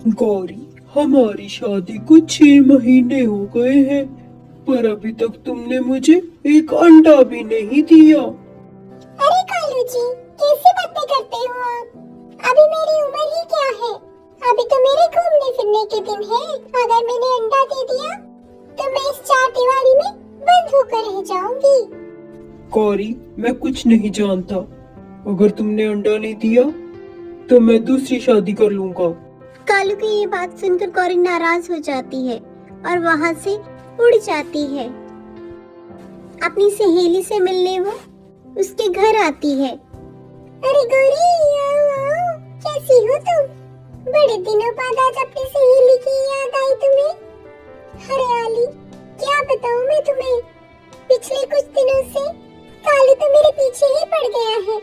गौरी, हमारी शादी को 6 महीने हो गए हैं, पर अभी तक तुमने मुझे एक अंडा भी नहीं दिया। अरे कालू जी, कैसी बातें करते हो आप? अभी मेरी उम्र ही क्या है? अभी तो मेरे घूमने फिरने के दिन है। अगर मैंने अंडा दे दिया तो मैं इस चार दीवारी में बंद होकर रह जाऊंगी। गौरी, मैं कुछ नहीं जानता। अगर तुमने अंडा नहीं दिया तो मैं दूसरी शादी कर लूंगा। कालू की ये बात सुनकर गौरी नाराज हो जाती है और वहाँ से उड़ जाती है। अपनी सहेली से मिलने वो उसके घर आती है। अरे गौरी, आओ आओ, कैसी हो तुम? बड़े दिनों बाद आज अपनी सहेली की याद आई तुम्हें। हरियाली, क्या बताऊं मैं तुम्हें? पिछले कुछ दिनों से कालू तो मेरे पीछे ही पड़ गया है।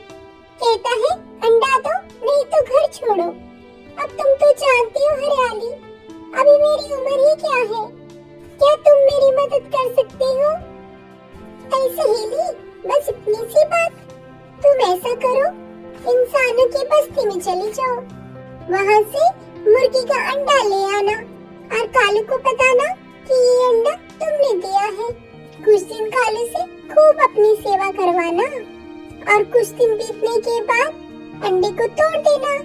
कहता है अंडा दो नहीं तो घर छोड़ो। अब तुम तो जानती हो हरियाली, अभी मेरी उम्र ही क्या है? क्या तुम मेरी मदद कर सकते हो? अरे सहेली, बस इतनी सी बात। तुम ऐसा करो, इंसानों की बस्ती में चली जाओ, वहाँ से मुर्गी का अंडा ले आना और कालू को बताना कि ये अंडा तुमने दिया है। कुछ दिन कालू से खूब अपनी सेवा करवाना और कुछ दिन बीतने के बाद अंडे को तोड़ देना।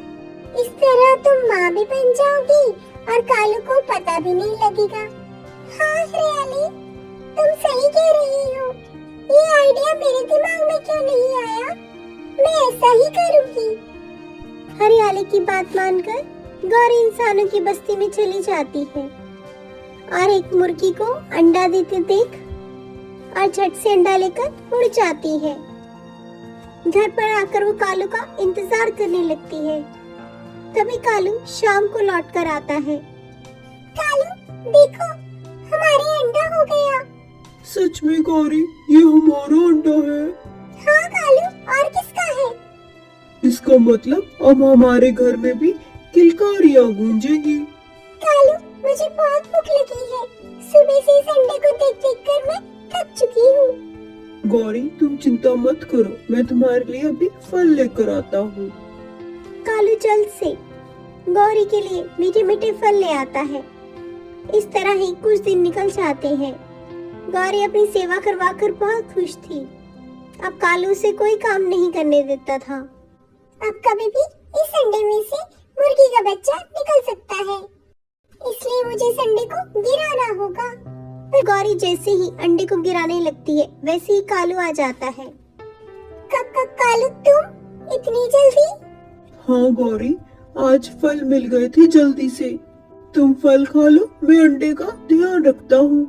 इस तरह तुम माँ भी बन जाओगी और कालू को पता भी नहीं लगेगा। हाँ हरियाली, तुम सही कह रही हो। ये आइडिया मेरे दिमाग में क्यों नहीं आया? मैं ऐसा ही करूँगी। हरियाली की बात मानकर गौरी इंसानों की बस्ती में चली जाती है और एक मुर्गी को अंडा देते देख और झट से अंडा लेकर उड़ जाती है। घर पर आकर वो कालू का इंतजार करने लगती है। तभी कालू शाम को लौट कर आता है। कालू, देखो, हमारे अंडा हो गया। सच में गौरी, ये हमारा अंडा है। हाँ कालू, और किसका है? इसका मतलब अब हमारे घर में भी किलकारियां गूंजेंगी। कालू, मुझे बहुत भूख लगी है। सुबह से इस अंडे को देख देख कर मैं थक चुकी हूँ। गौरी, तुम चिंता मत करो, मैं तुम्हारे लिए अभी फल लेकर आता हूँ। कालू जल्द से गौरी के लिए मीठे मीठे फल ले आता है। इस तरह ही कुछ दिन निकल जाते हैं। गौरी अपनी सेवा करवाकर बहुत खुश थी। अब कालू से कोई काम नहीं करने देता था। अब कभी भी इस अंडे में से मुर्गी का बच्चा निकल सकता है, इसलिए मुझे इस अंडे को गिराना होगा। गौरी जैसे ही अंडे को गिराने लगती है वैसे ही कालू आ जाता है। कालू, तुम इतनी जल्दी? हाँ गौरी, आज फल मिल गए थे जल्दी से। तुम फल खा लो, मैं अंडे का ध्यान रखता हूँ।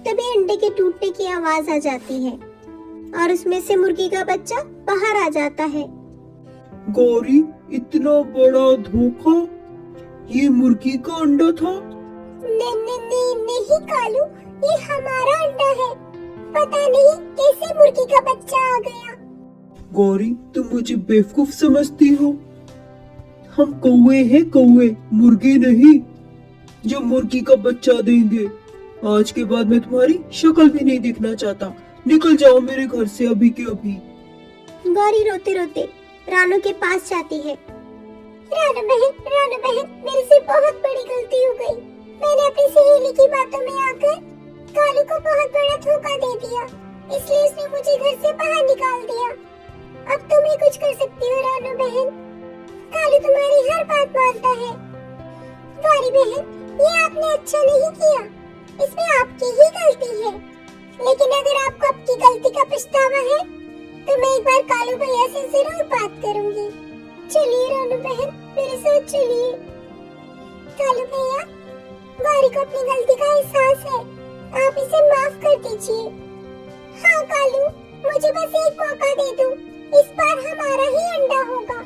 तभी अंडे के टूटने की आवाज आ जाती है और उसमें से मुर्गी का बच्चा बाहर आ जाता है। गौरी, इतना बड़ा धोखा! ये मुर्गी का अंडा था। नहीं कालू, ये हमारा अंडा है। पता नहीं कैसे मुर्गी का बच्चा आ गया। गौरी, तुम मुझे बेवकूफ समझती हो? हम कौवे हैं, कौवे, मुर्गे नहीं, जो मुर्गी का बच्चा देंगे। आज के बाद मैं तुम्हारी शक्ल भी नहीं देखना चाहता। निकल जाओ मेरे घर से अभी के अभी। गौरी रोते रोते रानू के पास जाती है। रानू बहन, मेरे से बहुत बड़ी गलती हो गई। मैंने अपनी सहेली की बातों में आकर कालू को बहुत बड़ा धोखा दे दिया, इसलिए उसने मुझे घर से बाहर निकाल दिया। अब तुम ही कुछ कर सकती हो रानू बहन। कालू तुम्हारी हर बात मानता है। गौरी बहन, ये आपने अच्छा नहीं किया, इसमें आपकी ही गलती है। लेकिन अगर आपको आपकी गलती का पछतावा है तो मैं एक बार कालू भैया से जरूर बात करूंगी। चलिए रानू बहन, मेरे साथ चलिए। कालू भैया, गौरी को अपनी गलती का एहसास है, आप इसे माफ कर दीजिए। हाँ कालू, मुझे बस एक मौका दे दो, इस बार हमारा ही अंडा होगा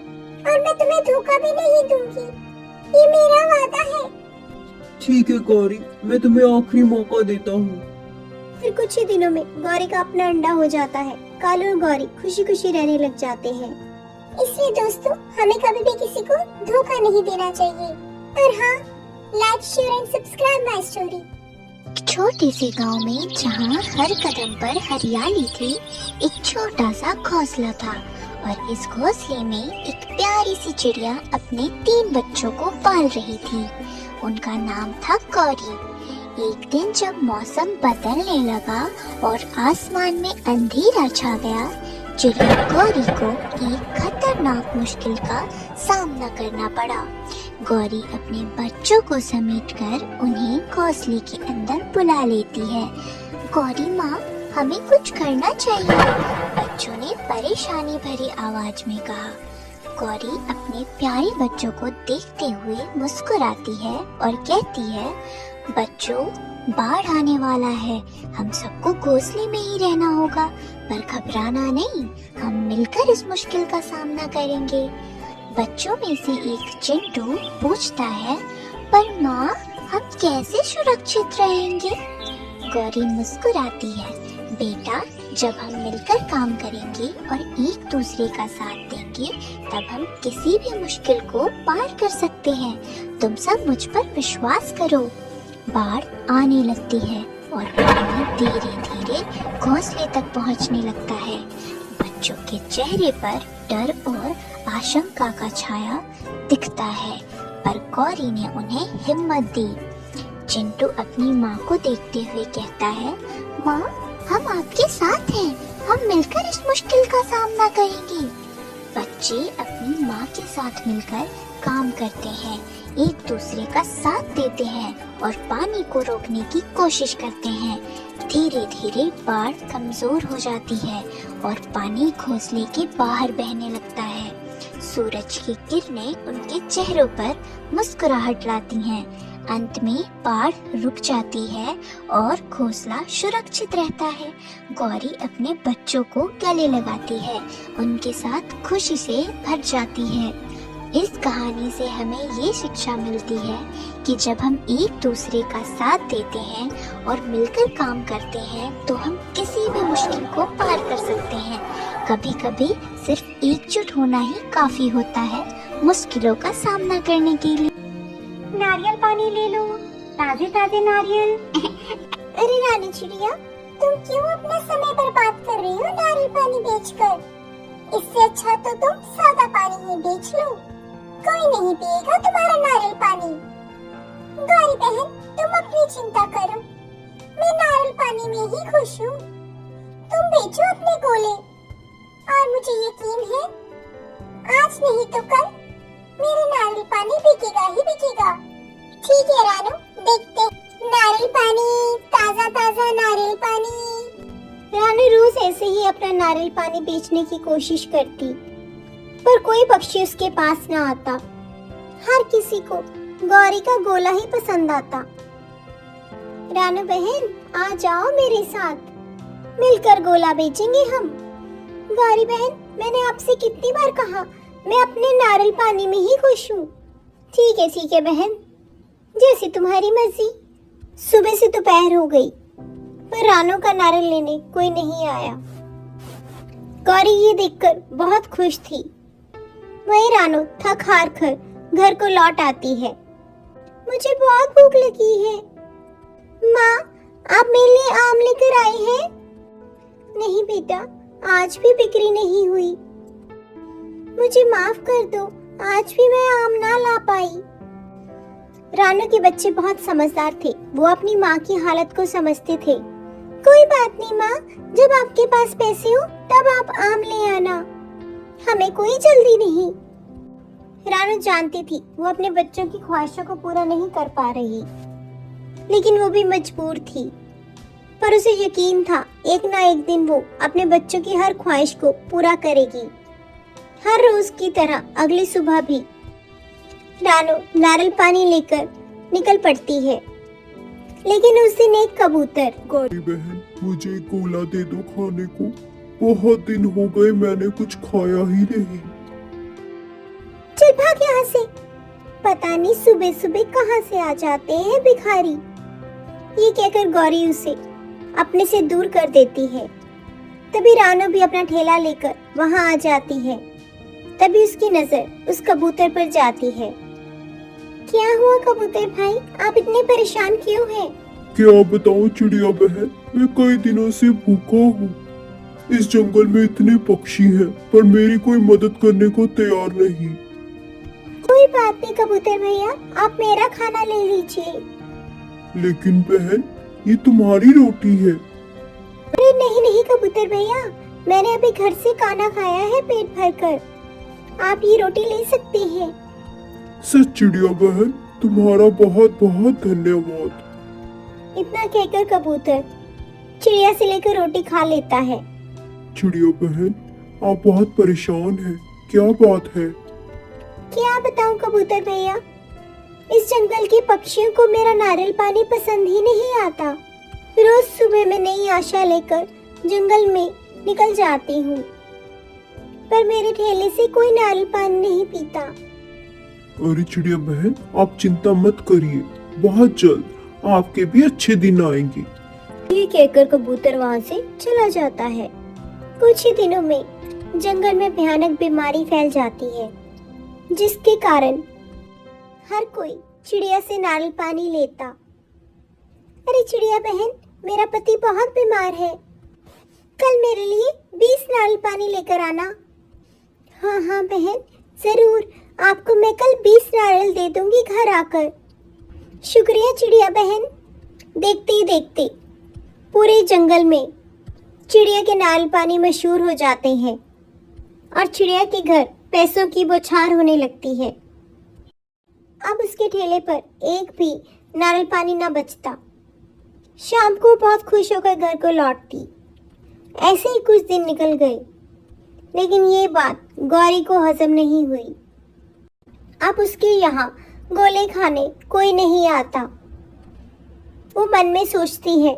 और मैं तुम्हें धोखा भी नहीं दूंगी, ये मेरा वादा है। ठीक है गौरी, मैं तुम्हें आखिरी मौका देता हूँ। फिर कुछ ही दिनों में गौरी का अपना अंडा हो जाता है। कालू और गौरी खुशी खुशी रहने लग जाते हैं। इसलिए दोस्तों, हमें कभी भी किसी को धोखा नहीं देना चाहिए। और हाँ, like, share and subscribe my story. छोटे से गांव में जहां हर कदम पर हरियाली थी, एक छोटा सा घोंसला था और इस घोंसले में एक प्यारी सी चिड़िया अपने 3 बच्चों को पाल रही थी। उनका नाम था गौरी। एक दिन जब मौसम बदलने लगा और आसमान में अंधेरा छा गया, चिड़िया गौरी को एक खतरनाक मुश्किल का सामना करना पड़ा। गौरी अपने बच्चों को समेटकर उन्हें घोंसले के अंदर बुला लेती है। गौरी माँ, हमें कुछ करना चाहिए, बच्चों ने परेशानी भरी आवाज में कहा। गौरी अपने प्यारे बच्चों को देखते हुए मुस्कुराती है और कहती है, बच्चों, बाढ़ आने वाला है, हम सबको घोंसले में ही रहना होगा, पर घबराना नहीं, हम मिलकर इस मुश्किल का सामना करेंगे। बच्चों में से एक चिंटू पूछता है, पर माँ, हम कैसे सुरक्षित रहेंगे? गौरी मुस्कुराती है, बेटा, जब हम मिलकर काम करेंगे और एक दूसरे का साथ देंगे, तब हम किसी भी मुश्किल को पार कर सकते हैं। तुम सब मुझ पर विश्वास करो। बाढ़ आने लगती है और पानी धीरे धीरे घोंसले तक पहुंचने लगता है। बच्चों के चेहरे पर डर और आशंका का छाया दिखता है, पर गौरी ने उन्हें हिम्मत दी। चिंटू अपनी माँ को देखते हुए कहता है, माँ, हम आपके साथ हैं, हम मिलकर इस मुश्किल का सामना करेंगे। बच्चे अपनी माँ के साथ मिलकर काम करते हैं, एक दूसरे का साथ देते हैं और पानी को रोकने की कोशिश करते हैं। धीरे धीरे बाढ़ कमजोर हो जाती है और पानी घोंसले के बाहर बहने लगता है। सूरज की किरणें उनके चेहरों पर मुस्कुराहट लाती हैं। अंत में बाढ़ रुक जाती है और घोंसला सुरक्षित रहता है। गौरी अपने बच्चों को गले लगाती है, उनके साथ खुशी से भर जाती है। इस कहानी से हमें ये शिक्षा मिलती है कि जब हम एक दूसरे का साथ देते हैं और मिलकर काम करते हैं, तो हम किसी भी मुश्किल को पार कर सकते हैं। कभी कभी सिर्फ एकजुट होना ही काफी होता है मुश्किलों का सामना करने के लिए। नारियल पानी ले लो, ताजे ताजे नारियल। अरे रानी चिड़िया, तुम क्यों अपना समय बर्बाद कर रही हो नारियल पानी बेचकर? इससे अच्छा तो तुम सादा पानी ही बेच लो, कोई नहीं पिएगा तुम्हारा नारियल पानी। गौरी बहन, तुम अपनी चिंता करो, मैं नारियल पानी में ही खुश हूँ। तुम बेचो अपने गोले, और मुझे यकीन है आज नहीं तो कल मेरा नारियल पानी बिकेगा ही बिकेगा। ठीक है रानू, देखते नारियल पानी, ताजा ताजा नारियल पानी। रानू रोज ऐसे ही अपना नारियल पानी बेचने की कोशिश करती, पर कोई पक्षी उसके पास न आता। हर किसी को गौरी का गोला ही पसंद आता। रानू बहन, आ जाओ मेरे साथ, मिलकर गोला बेचेंगे हम। गौरी बहन, मैंने आपसे कितनी बार कहा, मैं अपने नारियल पानी में ही खुश हूँ। ठीक है बहन, जैसी तुम्हारी मर्जी। सुबह से दोपहर हो गई, पर रानू का नारियल लेने कोई नहीं आया। गौरी ये देखकर बहुत खुश थी। वही रानू थक हार कर घर को लौट आती है। मुझे बहुत भूख लगी है। माँ, आप मेरे लिए आम लेकर आई हैं? नहीं बेटा, आज भी बिक्री नहीं हुई। मुझे माफ कर दो, आज भी मैं आम ना ला पाई। रानू के बच्चे बहुत समझदार थे, वो अपनी माँ की हालत को समझते थे। कोई बात नहीं माँ, जब आपके पास पैसे हो तब आप आम ले आना, हमें कोई जल्दी नहीं। रानू जानती थी वो अपने बच्चों की ख्वाहिशों को पूरा नहीं कर पा रही, लेकिन वो भी मजबूर थी। पर उसे यकीन था एक ना एक दिन वो अपने बच्चों की हर ख्वाहिश को पूरा करेगी। हर रोज की तरह अगली सुबह भी रानू नारियल पानी लेकर निकल पड़ती है, लेकिन उस दिन एक कबूतर गौरी बहन, मुझे गोला दे दो खाने को, बहुत दिन हो गए मैंने कुछ खाया ही नहीं। चल भाग यहाँ से, पता नहीं सुबह सुबह कहाँ से आ जाते हैं भिखारी। ये कहकर गौरी उसे अपने से दूर कर देती है। तभी रानू भी अपना ठेला लेकर वहाँ आ जाती है। तभी उसकी नजर उस कबूतर पर जाती है। क्या हुआ कबूतर भाई, आप इतने परेशान क्यों हैं? क्या बताऊं चिड़िया बहन, मैं कई दिनों से भूखा हूँ। इस जंगल में इतने पक्षी हैं, पर मेरी कोई मदद करने को तैयार नहीं। कोई बात नहीं कबूतर भैया, आप मेरा खाना ले लीजिए। लेकिन बहन, ये तुम्हारी रोटी है। अरे नहीं नहीं कबूतर भैया, मैंने अभी घर से खाना खाया है पेट भरकर, आप ये रोटी ले सकते हैं। सच चिड़िया बहन, तुम्हारा बहुत बहुत धन्यवाद। इतना कहकर कबूतर चिड़िया से लेकर रोटी खा लेता है। चिड़िया बहन, आप बहुत परेशान हैं, क्या बात है? क्या बताऊं कबूतर भैया, इस जंगल के पक्षियों को मेरा नारियल पानी पसंद ही नहीं आता। रोज सुबह मैं नई आशा लेकर जंगल में निकल जाती हूँ, पर मेरे ठेले से कोई नारियल पानी नहीं पीता। अरे चिड़िया बहन, आप चिंता मत करिए, बहुत जल्द आपके भी अच्छे दिन आएंगे। ये कहकर कबूतर वहाँ से चला जाता है। कुछ ही दिनों में जंगल में भयानक बीमारी फैल जाती है, जिसके कारण हर कोई चिड़िया से नारियल पानी लेता। अरे चिड़िया बहन, मेरा पति बहुत बीमार है, कल मेरे लिए 20 नारियल पानी लेकर आना। हाँ हाँ बहन, जरूर, आपको मैं कल 20 नारियल दे दूंगी घर आकर। शुक्रिया चिड़िया बहन। देखते ही देखते पूरे जंगल में चिड़िया के नारियल पानी मशहूर हो जाते हैं और चिड़िया के घर पैसों की बौछार होने लगती है। अब उसके ठेले पर एक भी नारियल पानी न बचता। शाम को बहुत खुश होकर घर को लौटती। ऐसे ही कुछ दिन निकल गए, लेकिन ये बात गौरी को हजम नहीं हुई। अब उसके यहाँ गोले खाने कोई नहीं आता। वो मन में सोचती है,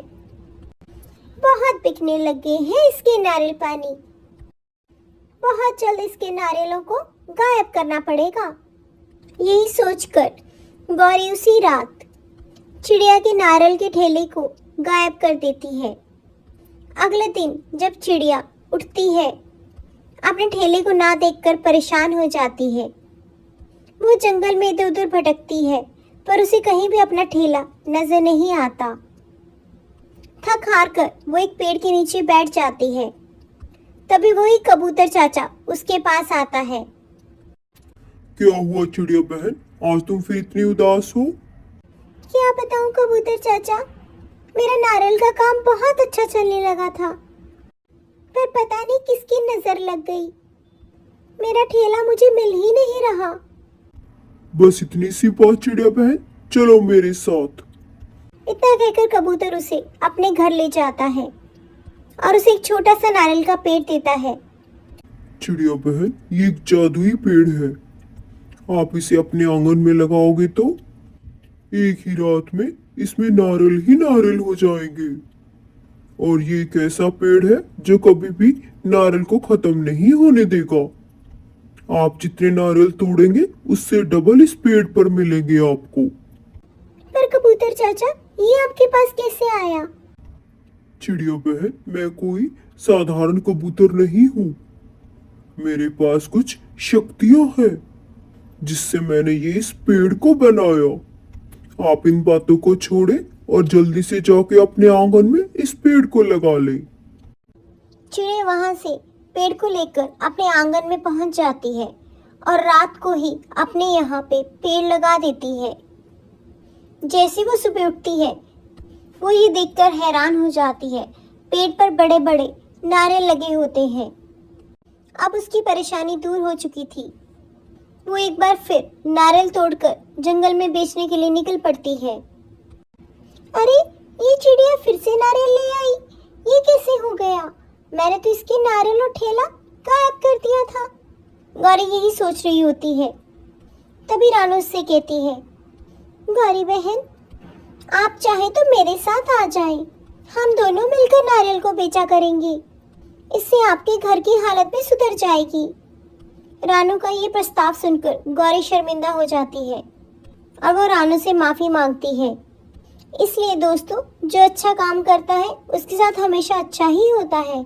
बहुत बिकने लगे हैं इसके नारियल पानी, बहुत जल्द इसके नारियलों को गायब करना पड़ेगा। यही सोचकर गौरी उसी रात चिड़िया के नारियल के ठेले को गायब कर देती है। अगले दिन जब चिड़िया उठती है, अपने ठेले को ना देखकर परेशान हो जाती है। वो जंगल में इधर उधर भटकती है, पर उसे कहीं भी अपना ठेला नजर नहीं आता। थक हार कर वो एक पेड़ के नीचे बैठ जाती है। तभी वही कबूतर चाचा उसके पास आता है। क्या हुआ चिड़िया बहन, आज तुम फिर इतनी उदास हो? क्या बताऊं कबूतर चाचा, मेरा नारियल का काम बहुत अच्छा चलने लगा था, पर पता नहीं किसकी नजर लग गई। मेरा ठेला मुझे मिल ही नहीं रहा। बस इतनी सी बात चिड़िया बहन, चलो मेरे साथ। इतना कहकर कबूतर उसे अपने घर ले जाता है और उसे एक छोटा सा नारियल का पेड़ देता है। चिड़िया बहन, ये एक जादुई पेड़ है, आप इसे अपने आंगन में लगाओगे तो एक ही रात में इसमें नारियल ही नारियल हो जाएंगे। और ये एक ऐसा पेड़ है जो कभी भी नारियल को खत्म नहीं होने देगा। आप जितने नारियल तोड़ेंगे उससे डबल इस पेड़ पर मिलेंगे आपको। पर कबूतर चाचा, ये आपके पास कैसे आया? चिड़िया बहन, मैं कोई साधारण कबूतर नहीं हूँ, मेरे पास कुछ शक्तियाँ हैं जिससे मैंने ये इस पेड़ को बनाया। आप इन बातों को छोड़े और जल्दी से जाके अपने आंगन में इस पेड़ को लगा ले। चिड़िया वहां से पेड़ को लेकर अपने आंगन में पहुंच जाती है और रात को ही अपने यहाँ पे पेड़ लगा देती है। जैसे वो सुबह उठती है, वो ये देखकर हैरान हो जाती है, पेड़ पर बड़े बड़े नारियल लगे होते हैं। अब उसकी परेशानी दूर हो चुकी थी। वो एक बार फिर नारियल तोड़कर जंगल में बेचने के लिए निकल पड़ती है। अरे, ये चिड़िया फिर से नारियल ले आई, ये कैसे हो गया? मैंने तो इसके नारियल और ठेला गायब कर दिया था। गौरी यही सोच रही होती है। तभी रानू उससे कहती है, गौरी बहन, आप चाहे तो मेरे साथ आ जाएं, हम दोनों मिलकर नारियल को बेचा करेंगे, इससे आपके घर की हालत भी सुधर जाएगी। रानू का ये प्रस्ताव सुनकर गौरी शर्मिंदा हो जाती है और वो रानू से माफी मांगती है। इसलिए दोस्तों, जो अच्छा काम करता है उसके साथ हमेशा अच्छा ही होता है।